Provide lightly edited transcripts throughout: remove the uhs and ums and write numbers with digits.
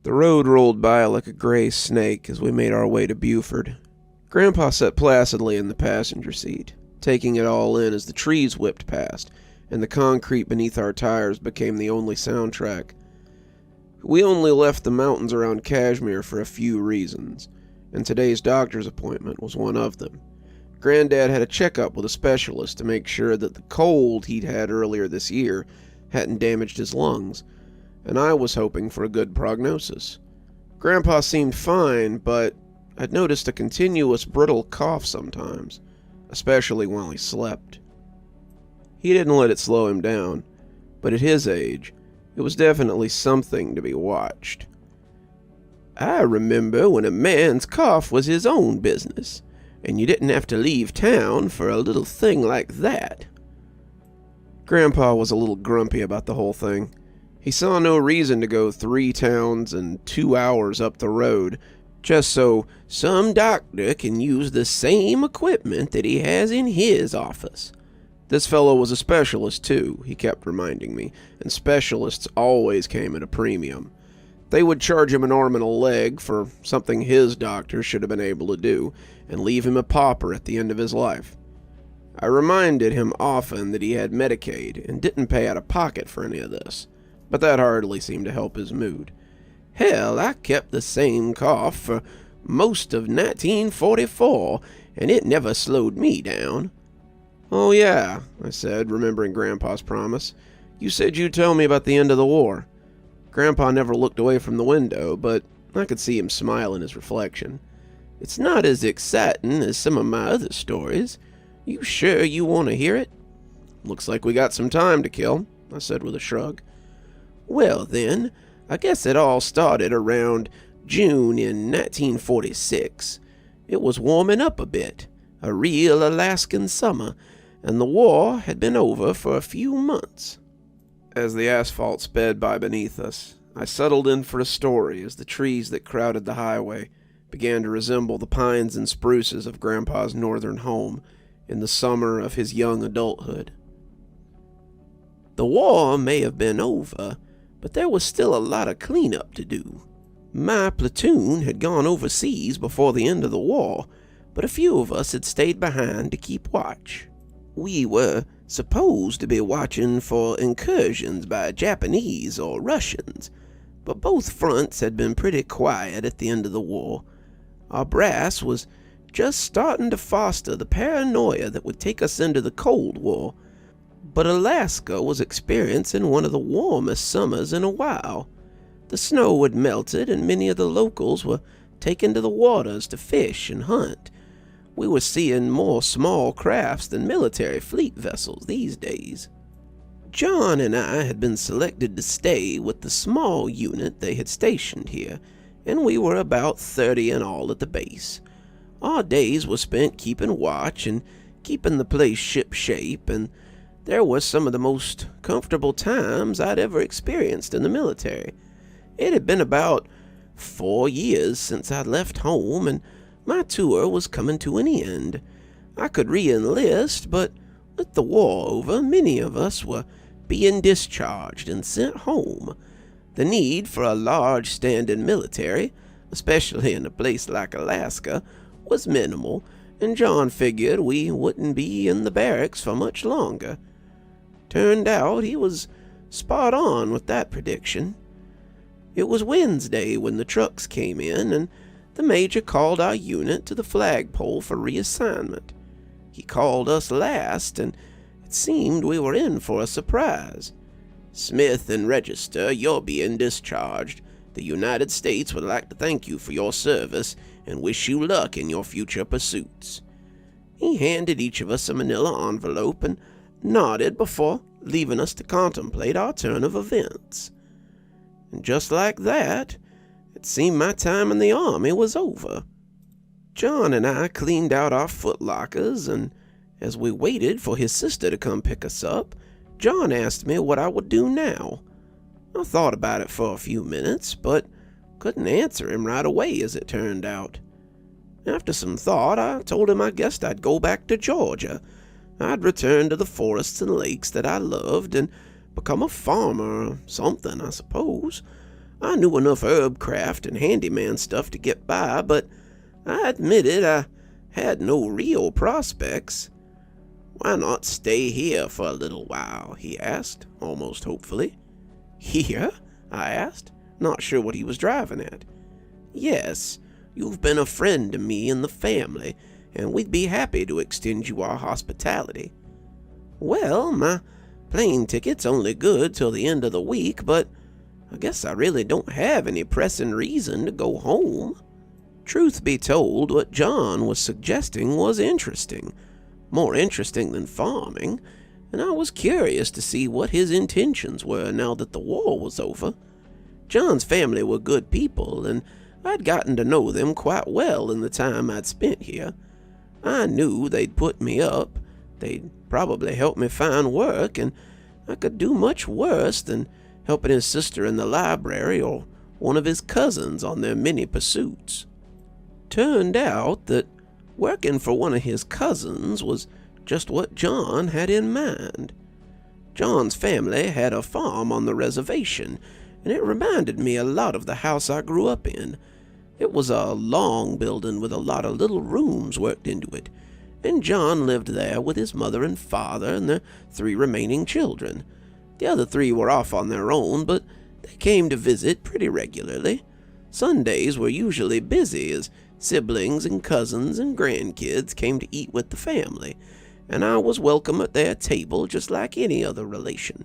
The road rolled by like a gray snake as we made our way to Beaufort. Grandpa sat placidly in the passenger seat, taking it all in as the trees whipped past, and the concrete beneath our tires became the only soundtrack. We only left the mountains around Kashmir for a few reasons, and today's doctor's appointment was one of them. Granddad had a checkup with a specialist to make sure that the cold he'd had earlier this year hadn't damaged his lungs, and I was hoping for a good prognosis. Grandpa seemed fine, but I'd noticed a continuous brittle cough sometimes, especially while he slept. He didn't let it slow him down, but at his age, it was definitely something to be watched. "I remember when a man's cough was his own business, and you didn't have to leave town for a little thing like that." Grandpa was a little grumpy about the whole thing. He saw no reason to go 3 towns and 2 hours up the road just so some doctor can use the same equipment that he has in his office. This fellow was a specialist too, he kept reminding me, and specialists always came at a premium. They would charge him an arm and a leg for something his doctor should have been able to do, and leave him a pauper at the end of his life. I reminded him often that he had Medicaid and didn't pay out of pocket for any of this, but that hardly seemed to help his mood. "Hell, I kept the same cough for most of 1944, and it never slowed me down." "Oh yeah," I said, remembering Grandpa's promise. "You said you'd tell me about the end of the war." Grandpa never looked away from the window, but I could see him smile in his reflection. "It's not as exciting as some of my other stories. You sure you want to hear it?" "Looks like we got some time to kill," I said with a shrug. "Well then, I guess it all started around June in 1946. It was warming up a bit, a real Alaskan summer, and the war had been over for a few months." As the asphalt sped by beneath us, I settled in for a story as the trees that crowded the highway began to resemble the pines and spruces of Grandpa's northern home in the summer of his young adulthood. "The war may have been over, but there was still a lot of cleanup to do. My platoon had gone overseas before the end of the war, but a few of us had stayed behind to keep watch. We were supposed to be watching for incursions by Japanese or Russians, but both fronts had been pretty quiet at the end of the war. Our brass was just starting to foster the paranoia that would take us into the Cold War, but Alaska was experiencing one of the warmest summers in a while. The snow had melted and many of the locals were taken to the waters to fish and hunt. We were seeing more small crafts than military fleet vessels these days. John and I had been selected to stay with the small unit they had stationed here, and we were about 30 in all at the base. Our days were spent keeping watch and keeping the place ship-shape, and there were some of the most comfortable times I'd ever experienced in the military. It had been about 4 years since I'd left home, and my tour was coming to an end. I could re-enlist, but with the war over, many of us were being discharged and sent home. The need for a large standing military, especially in a place like Alaska, was minimal, and John figured we wouldn't be in the barracks for much longer. Turned out he was spot on with that prediction. It was Wednesday when the trucks came in, and the major called our unit to the flagpole for reassignment. He called us last, and it seemed we were in for a surprise. "Smith and Register, you're being discharged. The United States would like to thank you for your service and wish you luck in your future pursuits." He handed each of us a manila envelope and nodded before leaving us to contemplate our turn of events. And just like that, it seemed my time in the army was over. John and I cleaned out our footlockers, and as we waited for his sister to come pick us up, John asked me what I would do now. I thought about it for a few minutes, but couldn't answer him right away, as it turned out. After some thought, I told him I guessed I'd go back to Georgia. I'd return to the forests and lakes that I loved and become a farmer or something, I suppose. I knew enough herb craft and handyman stuff to get by, but I admitted I had no real prospects. "Why not stay here for a little while?" he asked, almost hopefully. "Here?" I asked, not sure what he was driving at. "Yes, you've been a friend to me and the family, and we'd be happy to extend you our hospitality." "Well, my plane ticket's only good till the end of the week, but I guess I really don't have any pressing reason to go home." Truth be told, what John was suggesting was interesting, more interesting than farming, and I was curious to see what his intentions were now that the war was over. John's family were good people, and I'd gotten to know them quite well in the time I'd spent here. I knew they'd put me up, they'd probably help me find work, and I could do much worse than helping his sister in the library or one of his cousins on their many pursuits. Turned out that working for one of his cousins was just what John had in mind. John's family had a farm on the reservation, and it reminded me a lot of the house I grew up in. It was a long building with a lot of little rooms worked into it, and John lived there with his mother and father and their 3 remaining children. The other 3 were off on their own, but they came to visit pretty regularly. Sundays were usually busy as siblings and cousins and grandkids came to eat with the family, and I was welcome at their table just like any other relation.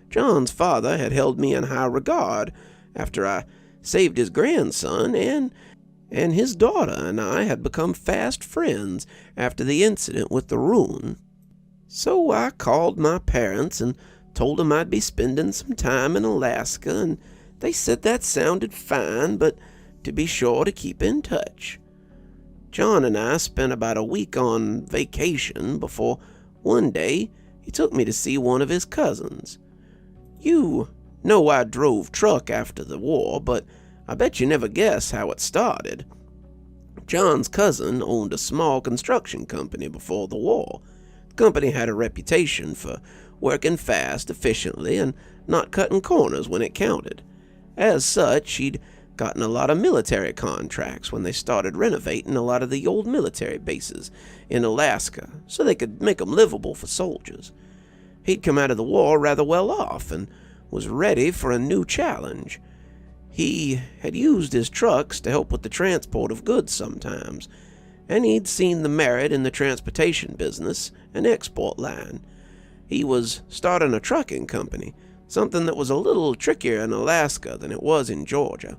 John's father had held me in high regard after I saved his grandson, and his daughter and I had become fast friends after the incident with the ruin. So I called my parents and told them I'd be spending some time in Alaska, and they said that sounded fine, but to be sure to keep in touch. John and I spent about a week on vacation before one day he took me to see one of his cousins. You know I drove truck after the war, but I bet you never guess how it started. John's cousin owned a small construction company before the war. The company had a reputation for working fast, efficiently, and not cutting corners when it counted. As such, he'd gotten a lot of military contracts when they started renovating a lot of the old military bases in Alaska so they could make them livable for soldiers. He'd come out of the war rather well off and was ready for a new challenge. He had used his trucks to help with the transport of goods sometimes, and he'd seen the merit in the transportation business and export line. He was starting a trucking company, something that was a little trickier in Alaska than it was in Georgia.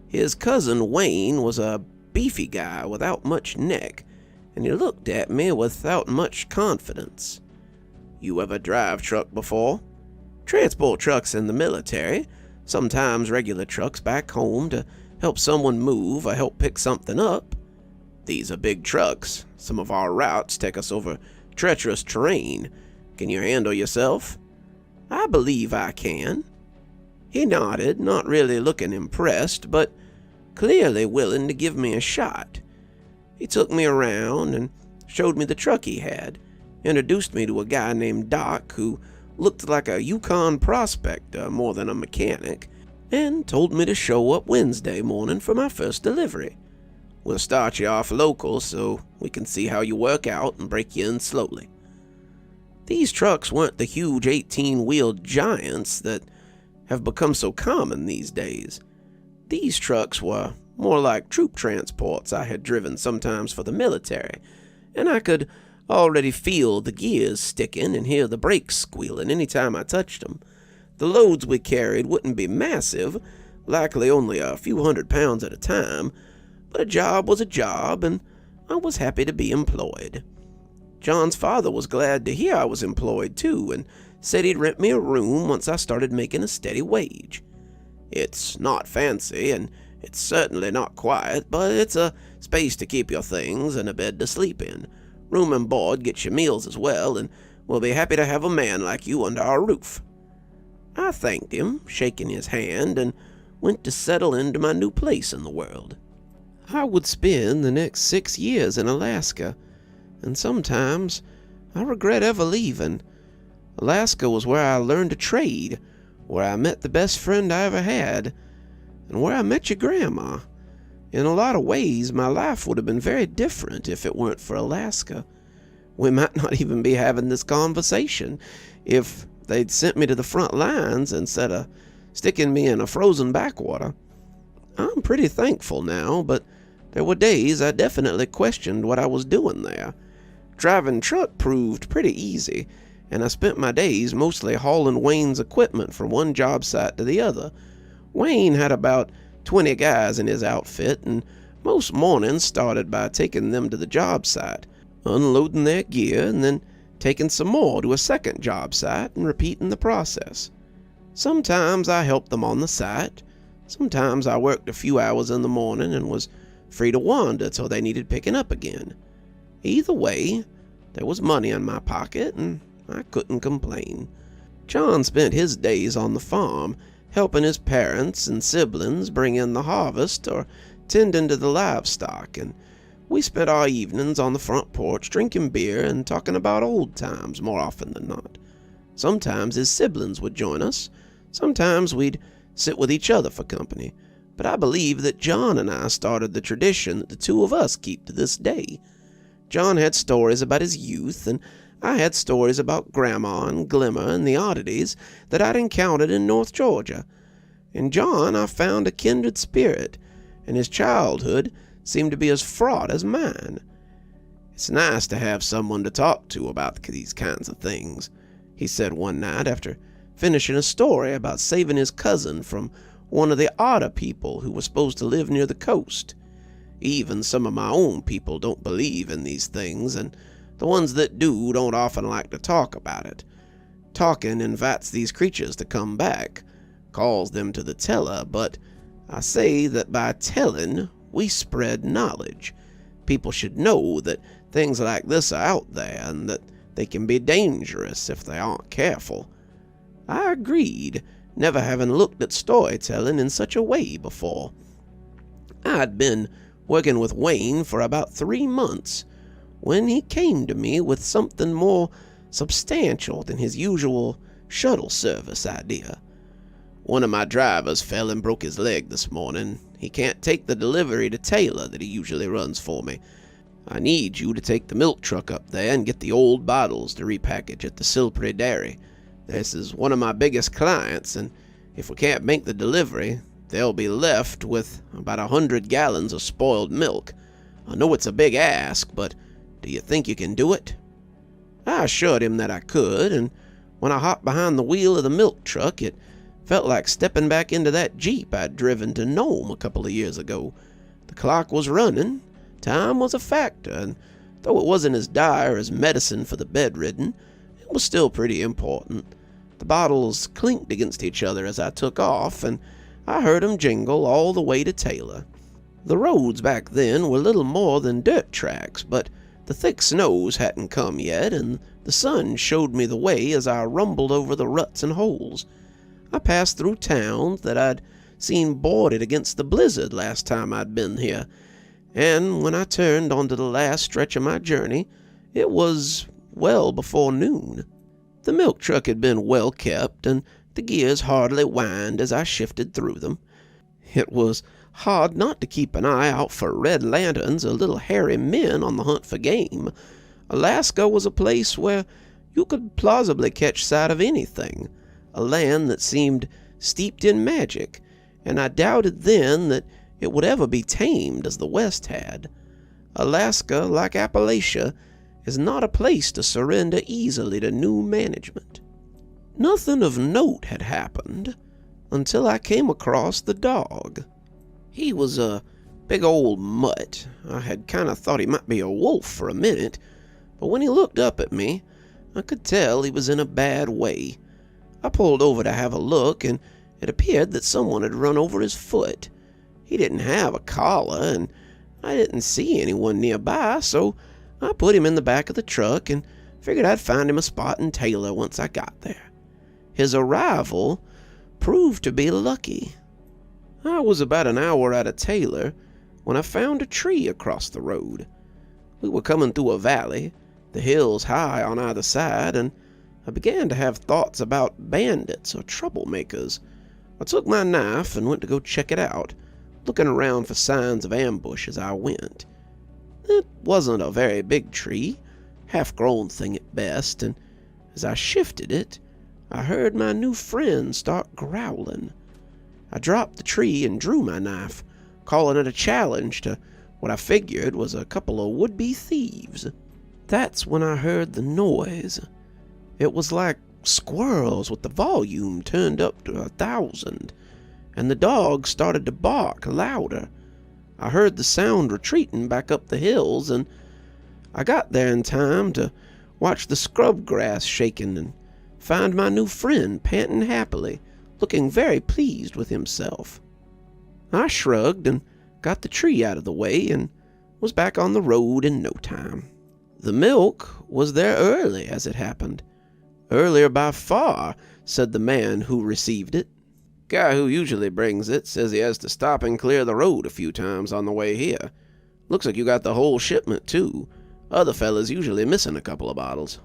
His cousin Wayne was a beefy guy without much neck, and he looked at me without much confidence. "You ever drive truck before?" "Transport trucks in the military, sometimes regular trucks back home to help someone move or help pick something up. These are big trucks. Some of our routes take us over treacherous terrain. Can you handle yourself?" "I believe I can." He nodded, not really looking impressed, but clearly willing to give me a shot. He took me around and showed me the truck he had, introduced me to a guy named Doc who looked like a Yukon prospector more than a mechanic, and told me to show up Wednesday morning for my first delivery. "We'll start you off local so we can see how you work out and break you in slowly." These trucks weren't the huge 18-wheeled giants that have become so common these days. These trucks were more like troop transports I had driven sometimes for the military, and I could already feel the gears sticking and hear the brakes squealing any time I touched them. The loads we carried wouldn't be massive, likely only a few hundred pounds at a time, but a job was a job, and I was happy to be employed. John's father was glad to hear I was employed too, and said he'd rent me a room once I started making a steady wage. It's not fancy, and it's certainly not quiet, but it's a space to keep your things and a bed to sleep in. Room and board gets your meals as well, and we'll be happy to have a man like you under our roof." I thanked him, shaking his hand, and went to settle into my new place in the world. I would spend the next 6 years in Alaska, and sometimes I regret ever leaving. Alaska was where I learned to trade, where I met the best friend I ever had. and where I met your grandma. In a lot of ways, my life would have been very different if it weren't for Alaska. We might not even be having this conversation if they'd sent me to the front lines instead of sticking me in a frozen backwater. I'm pretty thankful now, but there were days I definitely questioned what I was doing there. Driving truck proved pretty easy, and I spent my days mostly hauling Wayne's equipment from one job site to the other. Wayne had about 20 guys in his outfit, and most mornings started by taking them to the job site, unloading their gear, and then taking some more to a second job site and repeating the process. Sometimes I helped them on the site. Sometimes I worked a few hours in the morning and was free to wander till they needed picking up again. Either way, there was money in my pocket, and I couldn't complain. John spent his days on the farm, helping his parents and siblings bring in the harvest or tending to the livestock, and we spent our evenings on the front porch drinking beer and talking about old times more often than not. Sometimes his siblings would join us. Sometimes we'd sit with each other for company. But I believe that John and I started the tradition that the two of us keep to this day. John had stories about his youth, and I had stories about Grandma and Glimmer and the oddities that I'd encountered in North Georgia. In John I found a kindred spirit, and his childhood seemed to be as fraught as mine. "It's nice to have someone to talk to about these kinds of things," he said one night after finishing a story about saving his cousin from one of the otter people who was supposed to live near the coast. "Even some of my own people don't believe in these things, and the ones that do don't often like to talk about it. Talking invites these creatures to come back, calls them to the teller, but I say that by telling, we spread knowledge. People should know that things like this are out there and that they can be dangerous if they aren't careful." I agreed, never having looked at storytelling in such a way before. I'd been working with Wayne for about 3 months when he came to me with something more substantial than his usual shuttle service idea. "One of my drivers fell and broke his leg this morning. He can't take the delivery to Taylor that he usually runs for me. I need you to take the milk truck up there and get the old bottles to repackage at the Silpry Dairy. This is one of my biggest clients, and if we can't make the delivery, they'll be left with about 100 gallons of spoiled milk. I know it's a big ask, but do you think you can do it?" I assured him that I could, and when I hopped behind the wheel of the milk truck, it felt like stepping back into that Jeep I'd driven to Nome a couple of years ago. The clock was running, time was a factor, and though it wasn't as dire as medicine for the bedridden, it was still pretty important. The bottles clinked against each other as I took off, and I heard 'em jingle all the way to Taylor. The roads back then were little more than dirt tracks, but the thick snows hadn't come yet, and the sun showed me the way as I rumbled over the ruts and holes. I passed through towns that I'd seen boarded against the blizzard last time I'd been here, and when I turned onto the last stretch of my journey, it was well before noon. The milk truck had been well kept, and the gears hardly whined as I shifted through them. It was hard not to keep an eye out for red lanterns or little hairy men on the hunt for game. Alaska was a place where you could plausibly catch sight of anything, a land that seemed steeped in magic, and I doubted then that it would ever be tamed as the West had. Alaska, like Appalachia, is not a place to surrender easily to new management. Nothing of note had happened until I came across the dog. He was a big old mutt. I had kind of thought he might be a wolf for a minute, but when he looked up at me, I could tell he was in a bad way. I pulled over to have a look, and it appeared that someone had run over his foot. He didn't have a collar, and I didn't see anyone nearby, so I put him in the back of the truck and figured I'd find him a spot in Taylor once I got there. His arrival proved to be lucky. I was about an hour out of Taylor when I found a tree across the road. We were coming through a valley, the hills high on either side, and I began to have thoughts about bandits or troublemakers. I took my knife and went to go check it out, looking around for signs of ambush as I went. It wasn't a very big tree, half-grown thing at best, and as I shifted it, I heard my new friend start growling. I dropped the tree and drew my knife, calling it a challenge to what I figured was a couple of would-be thieves. That's when I heard the noise. It was like squirrels with the volume turned up to 1,000, and the dog started to bark louder. I heard the sound retreating back up the hills, and I got there in time to watch the scrub grass shaking and find my new friend panting happily, looking very pleased with himself. I shrugged and got the tree out of the way and was back on the road in no time. The milk was there early, as it happened. Earlier by far, said the man who received it. Guy who usually brings it says he has to stop and clear the road a few times on the way here. Looks like you got the whole shipment, too. Other fellas usually missing a couple of bottles.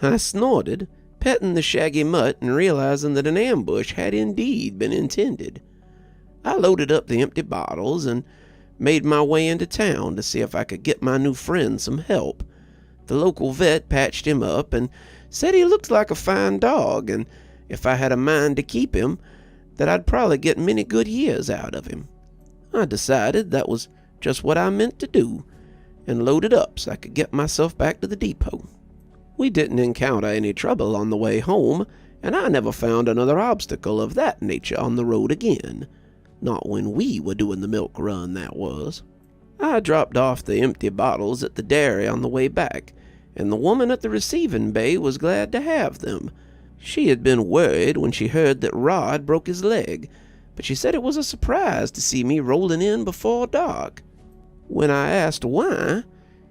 I snorted, petting the shaggy mutt and realizing that an ambush had indeed been intended. I loaded up the empty bottles and made my way into town to see if I could get my new friend some help. The local vet patched him up and said he looked like a fine dog, and if I had a mind to keep him, that I'd probably get many good years out of him. I decided that was just what I meant to do, and loaded up so I could get myself back to the depot. We didn't encounter any trouble on the way home, and I never found another obstacle of that nature on the road again. Not when we were doing the milk run, that was. I dropped off the empty bottles at the dairy on the way back, and the woman at the receiving bay was glad to have them. She had been worried when she heard that Rod broke his leg, but she said it was a surprise to see me rolling in before dark. When I asked why,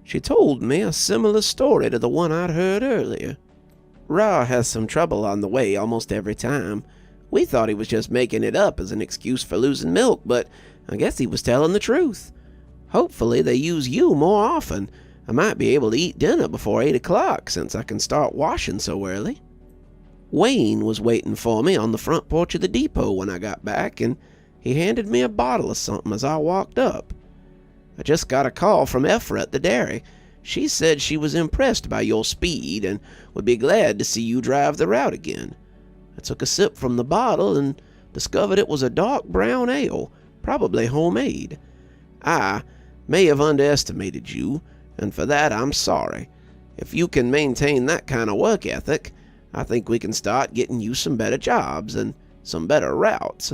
she told me a similar story to the one I'd heard earlier. Ra has some trouble on the way almost every time. We thought he was just making it up as an excuse for losing milk, but I guess he was telling the truth. Hopefully they use you more often. I might be able to eat dinner before 8 o'clock since I can start washing so early. Wayne was waiting for me on the front porch of the depot when I got back, and he handed me a bottle of something as I walked up. I just got a call from Ephra at the dairy. She said she was impressed by your speed and would be glad to see you drive the route again. I took a sip from the bottle and discovered it was a dark brown ale, probably homemade. I may have underestimated you, and for that I'm sorry. If you can maintain that kind of work ethic, I think we can start getting you some better jobs and some better routes.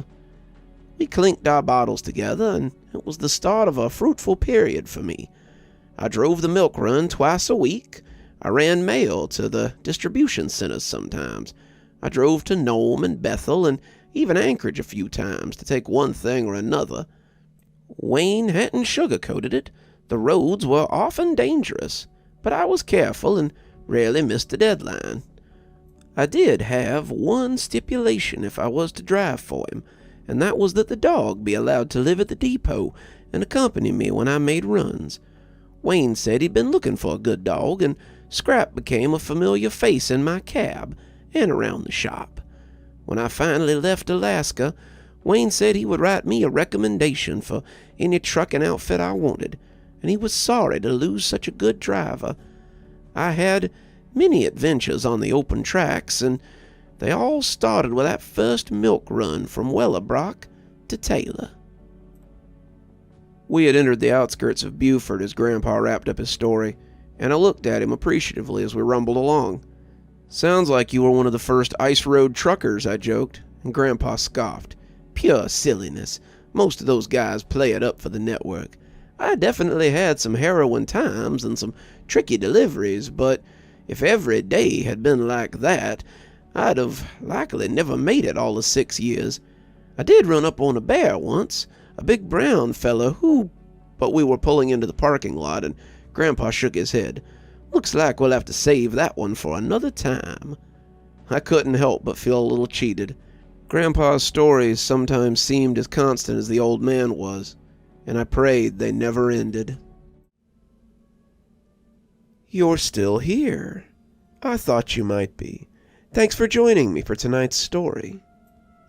We clinked our bottles together, and it was the start of a fruitful period for me. I drove the milk run twice a week. I ran mail to the distribution centers sometimes. I drove to Nome and Bethel and even Anchorage a few times to take one thing or another. Wayne hadn't sugarcoated it. The roads were often dangerous, but I was careful and rarely missed a deadline. I did have one stipulation if I was to drive for him, and that was that the dog be allowed to live at the depot and accompany me when I made runs. Wayne said he'd been looking for a good dog, and Scrap became a familiar face in my cab and around the shop. When I finally left Alaska, Wayne said he would write me a recommendation for any trucking outfit I wanted, and he was sorry to lose such a good driver. I had many adventures on the open tracks, and they all started with that first milk run from Willowbrook to Taylor. We had entered the outskirts of Beaufort as Grandpa wrapped up his story, and I looked at him appreciatively as we rumbled along. "Sounds like you were one of the first ice road truckers," I joked, and Grandpa scoffed. "Pure silliness. Most of those guys play it up for the network. I definitely had some harrowing times and some tricky deliveries, but if every day had been like that, I'd have likely never made it all the 6 years. I did run up on a bear once, a big brown fella but we were pulling into the parking lot, and Grandpa shook his head. Looks like we'll have to save that one for another time." I couldn't help but feel a little cheated. Grandpa's stories sometimes seemed as constant as the old man was, and I prayed they never ended. You're still here. I thought you might be. Thanks for joining me for tonight's story.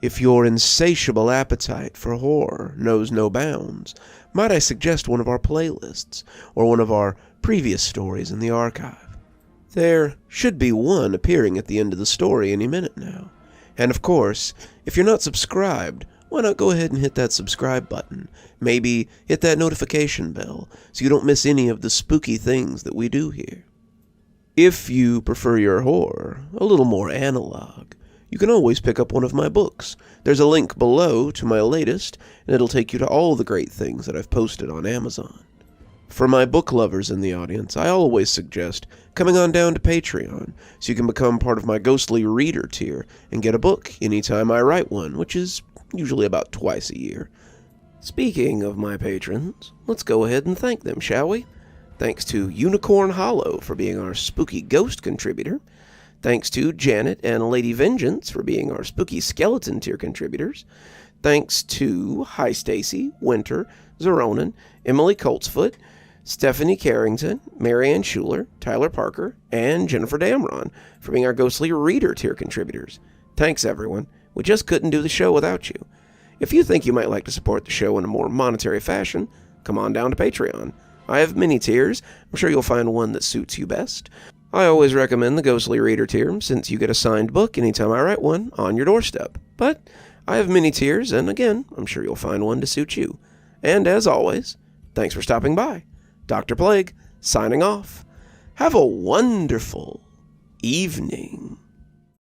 If your insatiable appetite for horror knows no bounds, might I suggest one of our playlists, or one of our previous stories in the archive? There should be one appearing at the end of the story any minute now. And of course, if you're not subscribed, why not go ahead and hit that subscribe button? Maybe hit that notification bell so you don't miss any of the spooky things that we do here. If you prefer your horror a little more analog, you can always pick up one of my books. There's a link below to my latest, and it'll take you to all the great things that I've posted on Amazon. For my book lovers in the audience, I always suggest coming on down to Patreon so you can become part of my ghostly reader tier and get a book anytime I write one, which is usually about twice a year. Speaking of my patrons, let's go ahead and thank them, shall we? Thanks to Unicorn Hollow for being our spooky ghost contributor. Thanks to Janet and Lady Vengeance for being our spooky skeleton tier contributors. Thanks to Hi Stacy, Winter, Xaronan, Emily Coltsfoot, Stephanie Carrington, Marianne Schuler, Tyler Parker, and Jennifer Damron for being our ghostly reader tier contributors. Thanks, everyone. We just couldn't do the show without you. If you think you might like to support the show in a more monetary fashion, come on down to Patreon. I have many tiers. I'm sure you'll find one that suits you best. I always recommend the Ghostly Reader tier, since you get a signed book anytime I write one on your doorstep. But I have many tiers, and again, I'm sure you'll find one to suit you. And as always, thanks for stopping by. Dr. Plague, signing off. Have a wonderful evening.